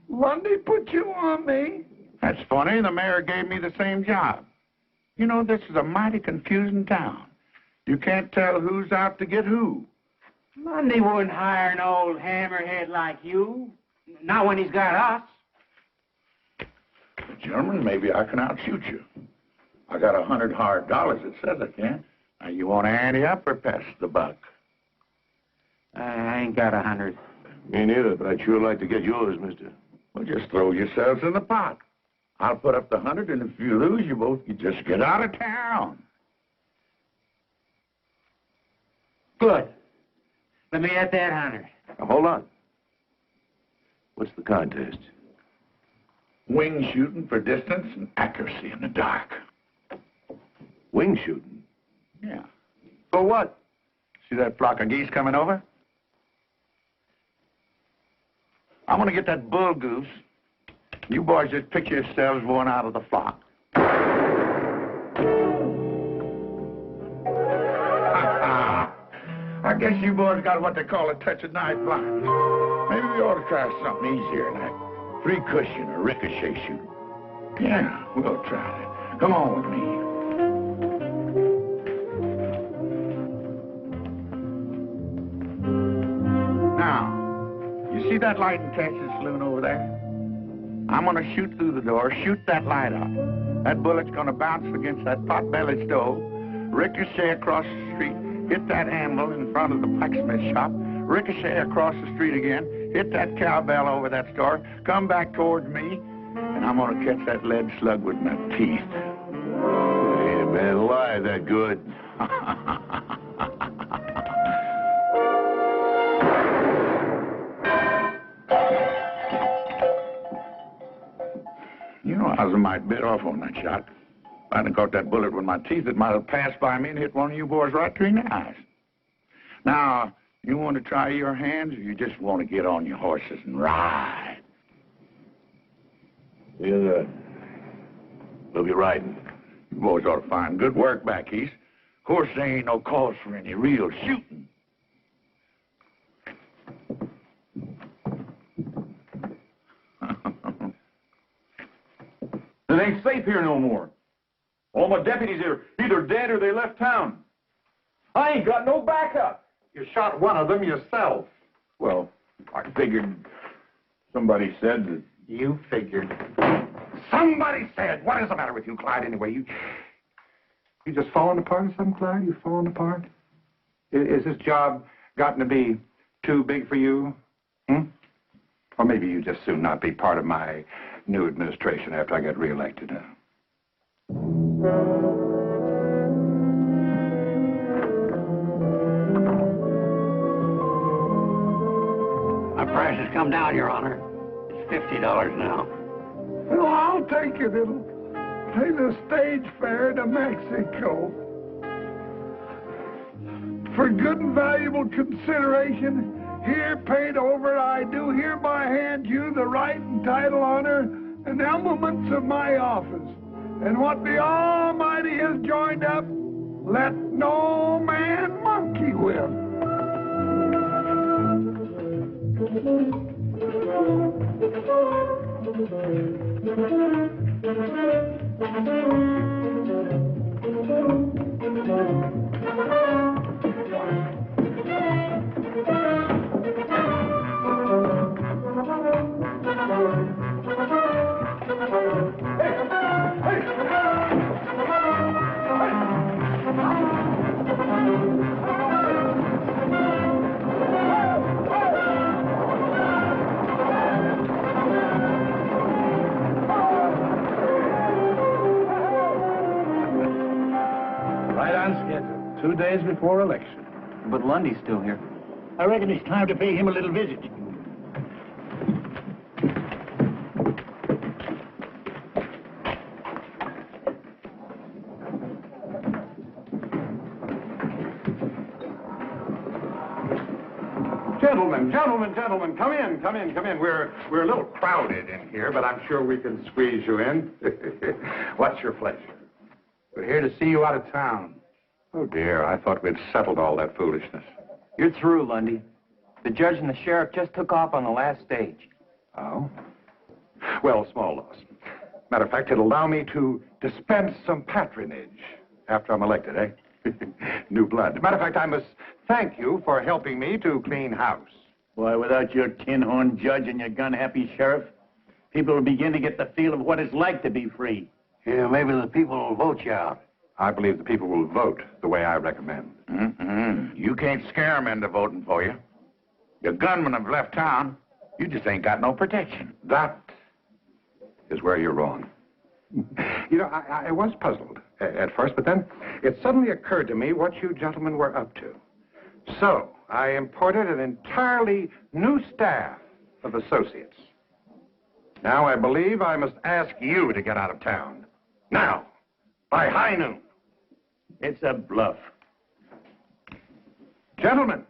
Lundy put you on me. That's funny. The mayor gave me the same job. You know, this is a mighty confusing town. You can't tell who's out to get who. Lundy wouldn't hire an old hammerhead like you. Not when he's got us. Gentlemen, maybe I can outshoot you. I got $100 hard dollars that says I can. Now, you want to ante up or pass the buck? I ain't got 100. Me neither, but I'd sure like to get yours, mister. Well, just throw yourselves in the pot. I'll put up the 100, and if you lose, you both can just get out of town. Good. Let me at that 100. Now, hold on. What's the contest? Wing shooting for distance and accuracy in the dark. Wing shooting? Yeah. For what? See that flock of geese coming over? I'm going to get that bull goose. You boys just picture yourselves going out of the flock. I guess you boys got what they call a touch of night blind. Maybe we ought to try something easier, like free cushion or ricochet shooting. Yeah, we'll try that. Come on with me. Now, you see that light in Texas saloon over there? I'm going to shoot through the door, shoot that light out. That bullet's going to bounce against that pot-bellied stove, ricochet across the street, hit that anvil in front of the blacksmith shop, ricochet across the street again, hit that cowbell over that store, come back towards me, and I'm going to catch that lead slug with my teeth. Ain't a man alive that good. You know, I was a mite bit off on that shot. If I'd have caught that bullet with my teeth, it might have passed by me and hit one of you boys right between the eyes. Now, you want to try your hands, or you just want to get on your horses and ride? Yeah, we'll be riding. You boys ought to find good work back east. Of course, there ain't no cause for any real shooting. It ain't safe here no more. All my deputies are either dead or they left town. I ain't got no backup. You shot one of them yourself. Well, I figured somebody said that... You figured. Somebody said. What is the matter with you, Clyde, anyway? You just falling apart or something, Clyde? You falling apart? Is this job gotten to be too big for you? Or maybe you just soon not be part of my new administration after I get reelected. My price has come down, Your Honor. It's $50 now. Well, I'll take it. It'll pay the stage fare to Mexico. For good and valuable consideration, here paid over, I do hereby hand you the right and title, honor, and elements of my office. And what the Almighty has joined up, let no man monkey with. Right on schedule. 2 days before election. But Lundy's still here. I reckon it's time to pay him a little visit. Gentlemen, come in. We're a little crowded in here, but I'm sure we can squeeze you in. What's your pleasure? We're here to see you out of town. Oh, dear, I thought we'd settled all that foolishness. You're through, Lundy. The judge and the sheriff just took off on the last stage. Oh? Well, small loss. Matter of fact, it'll allow me to dispense some patronage after I'm elected, eh? New blood. Matter of fact, I must thank you for helping me to clean house. Boy, without your tin-horn judge and your gun-happy sheriff, people will begin to get the feel of what it's like to be free. Yeah, maybe the people will vote you out. I believe the people will vote the way I recommend. You can't scare them into voting for you. Your gunmen have left town. You just ain't got no protection. That is where you're wrong. You know, I was puzzled at first, but then it suddenly occurred to me what you gentlemen were up to. So, I imported an entirely new staff of associates. Now I believe I must ask you to get out of town. Now, by high noon. It's a bluff. Gentlemen,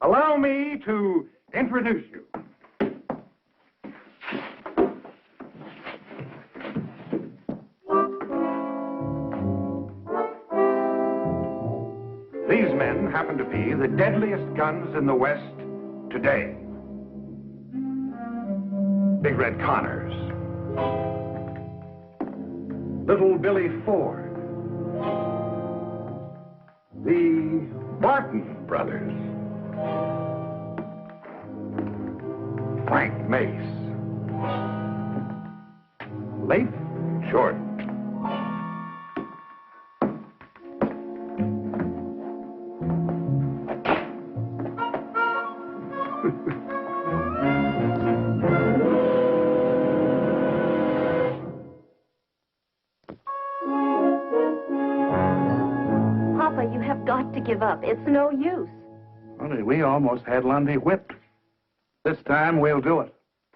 allow me to introduce you. These men happen to be the deadliest guns in the West today. Big Red Connors. Little Billy Ford. The Barton brothers. Frank Mace. Leif Jordan. Papa, you have got to give up. It's no use. Honey, we almost had Lundy whipped. This time we'll do it.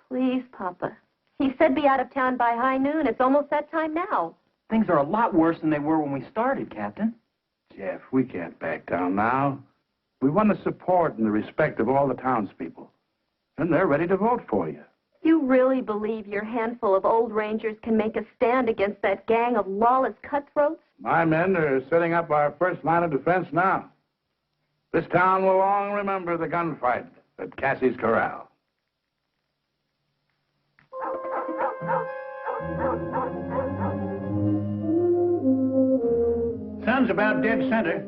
Please, Papa. He said be out of town by high noon. It's almost that time now. Things are a lot worse than they were when we started, Captain. Jeff, we can't back down now. We won the support and the respect of all the townspeople. And they're ready to vote for you. You really believe your handful of old rangers can make a stand against that gang of lawless cutthroats? My men are setting up our first line of defense now. This town will long remember the gunfight at Cassie's Corral. Sun's about dead center.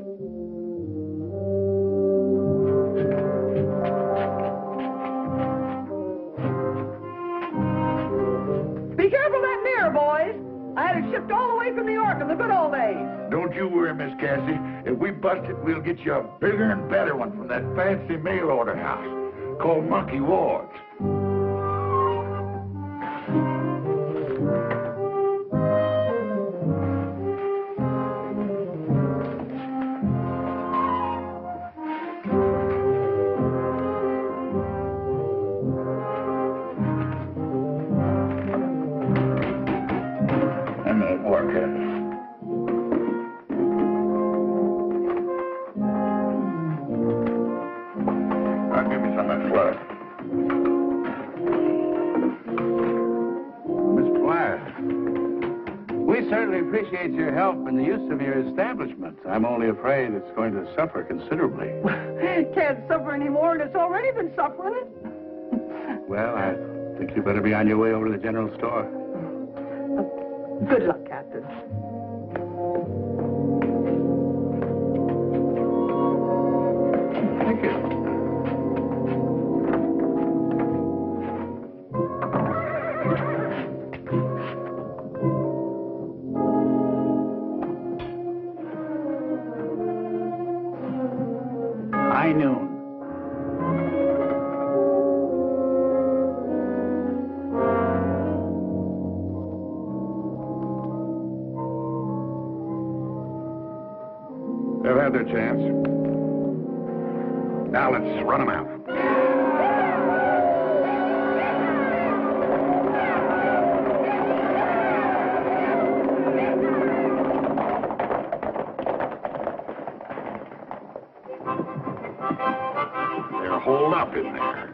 Be careful of that mirror, boys. I had it shipped all the way from New York in the good old days. Don't you worry, Miss Cassie. If we bust it, we'll get you a bigger and better one from that fancy mail order house called Monkey Ward's. That ain't working. Now, give me some of that flour. Miss Platt, we certainly appreciate your help in the use of your establishment. I'm only afraid it's going to suffer considerably. Can't suffer anymore, and it's already been suffering. Well, I think you better be on your way over to the general store. Good luck, Captain. Thank you. High noon. They've had their chance. Now let's run them out. They're holed up in there.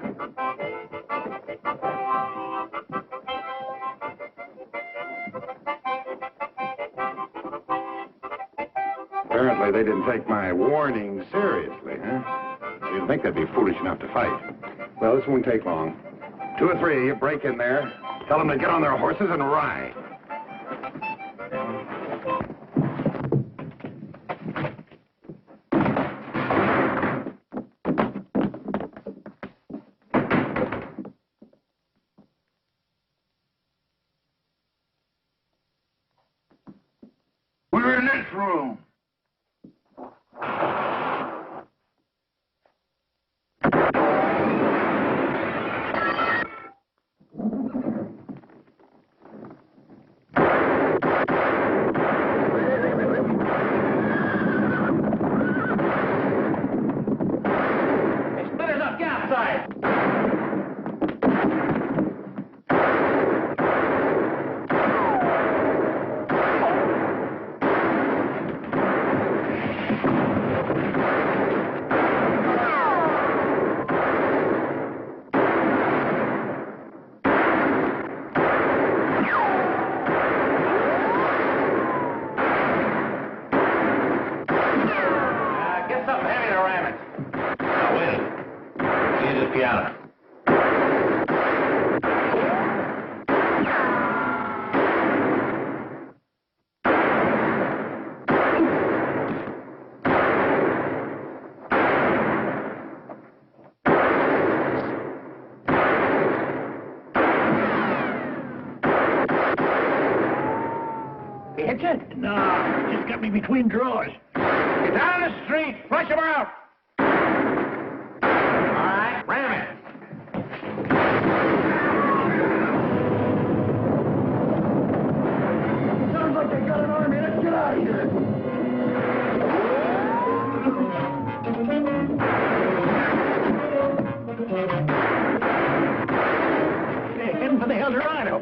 Apparently they didn't take my warning seriously, huh? I didn't think they'd be foolish enough to fight. Well, this won't take long. 2 or 3, you break in there, tell them to get on their horses and ride. We're in this room. piano. Hit you? No, just got me between drawers. Get down the street. Flush him out. All right, ram it. Sounds like they got an army. Let's get out of here. They're heading for the El Dorado.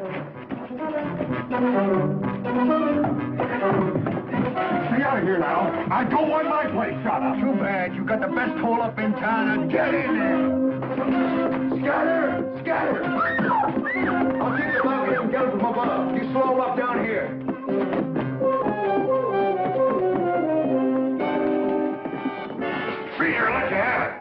Stay out of here now. I don't want my place shot up. Too bad. You got the best hole up in town. Now get in there. Scatter! Scatter! I'll keep the mountain and get it from above. You slow up down here. Free here, let you have it.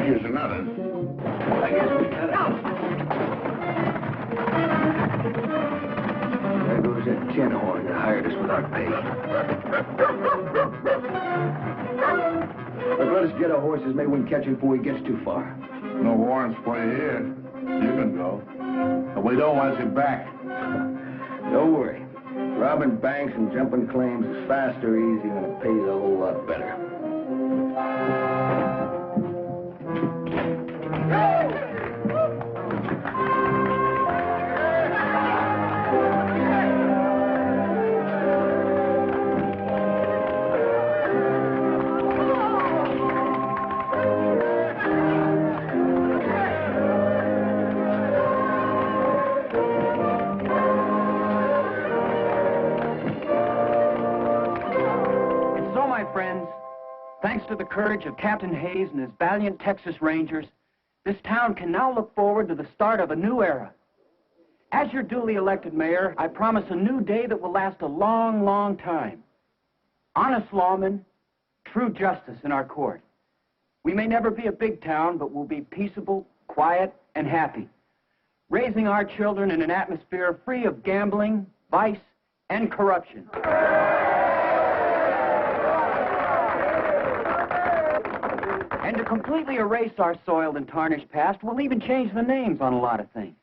Here's another. I guess we got out. There goes that tin horn that hired us without pay. But let us get our horses. Maybe we can catch him before he gets too far. No warrants for you here. You can go. But we don't want you back. Don't worry. Robbing banks and jumping claims is fast or easy and it pays a whole lot better. Thanks to the courage of Captain Hayes and his valiant Texas Rangers, this town can now look forward to the start of a new era. As your duly elected mayor, I promise a new day that will last a long, long time. Honest lawmen, true justice in our court. We may never be a big town, but we'll be peaceable, quiet, and happy, raising our children in an atmosphere free of gambling, vice, and corruption. And to completely erase our soiled and tarnished past, we'll even change the names on a lot of things.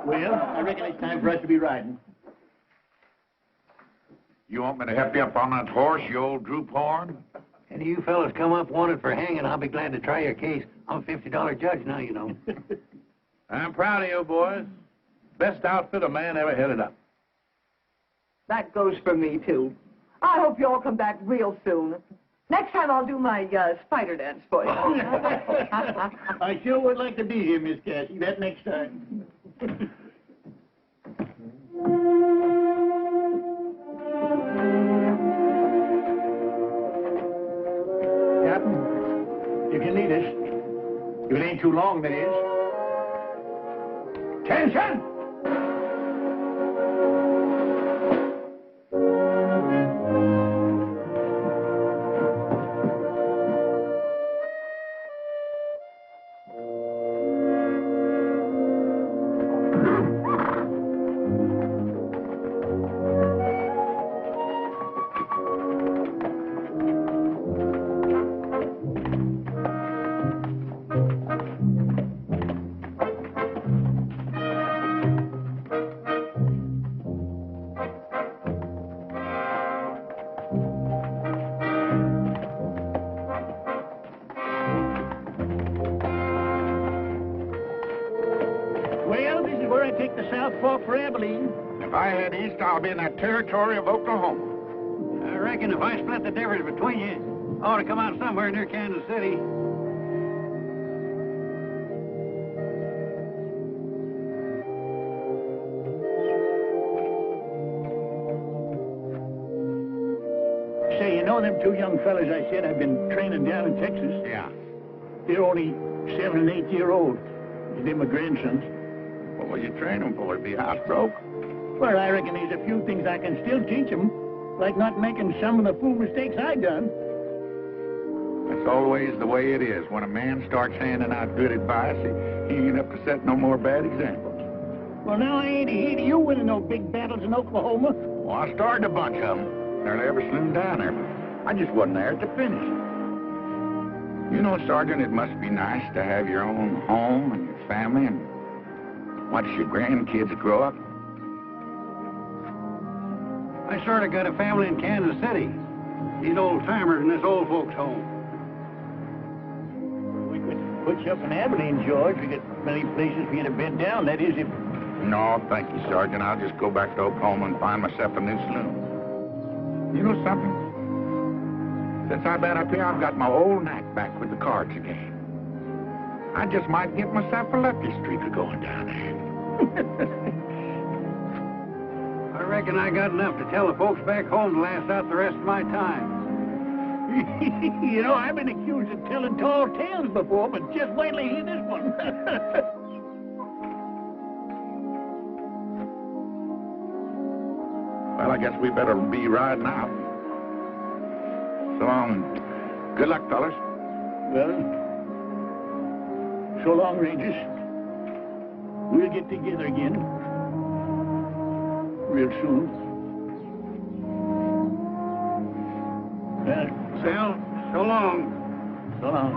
Well, I reckon it's time for us to be riding. You want me to help you up on that horse, you old droop horn? Any of you fellas come up wanted for hanging, I'll be glad to try your case. I'm a $50 judge now, you know. I'm proud of you, boys. Best outfit a man ever headed up. That goes for me, too. I hope you all come back real soon. Next time I'll do my spider dance for you. I sure would like to be here, Miss Cassie. That next time. Captain, if you need us, if it ain't too long, that is. Attention! If I head east, I'll be in that territory of Oklahoma. I reckon if I split the difference between you, I ought to come out somewhere near Kansas City. Say, you know them two young fellas I said I've been training down in Texas? Yeah. They're only 7 and 8 year old. They're my grandsons. What will you train them for? To be house broke? Well, I reckon there's a few things I can still teach them, like not making some of the fool mistakes I done. That's always the way it is. When a man starts handing out good advice, he ain't up to set no more bad examples. Well, now I ain't ahead of you winning no big battles in Oklahoma. Well, I started a bunch of them. Nearly every saloon down there, but I just wasn't there at the finish. You know, Sergeant, it must be nice to have your own home and your family and watch your grandkids grow up. I sort of got a family in Kansas City. These old-timers in this old folks' home. We could put you up in Abilene, George. We got many places for you to bed down. That is, if... No, thank you, Sergeant. I'll just go back to Oklahoma and find myself a new saloon. You know something? Since I've been up here, I've got my old knack back with the cards again. I just might get myself a lucky streak of going down there. I reckon I got enough to tell the folks back home to last out the rest of my time. You know, I've been accused of telling tall tales before, but just wait till you hear this one. Well, I guess we better be riding out. So long. Good luck, fellas. Well, so long, Rangers. We'll get together again. Real soon. Well, so long. So long.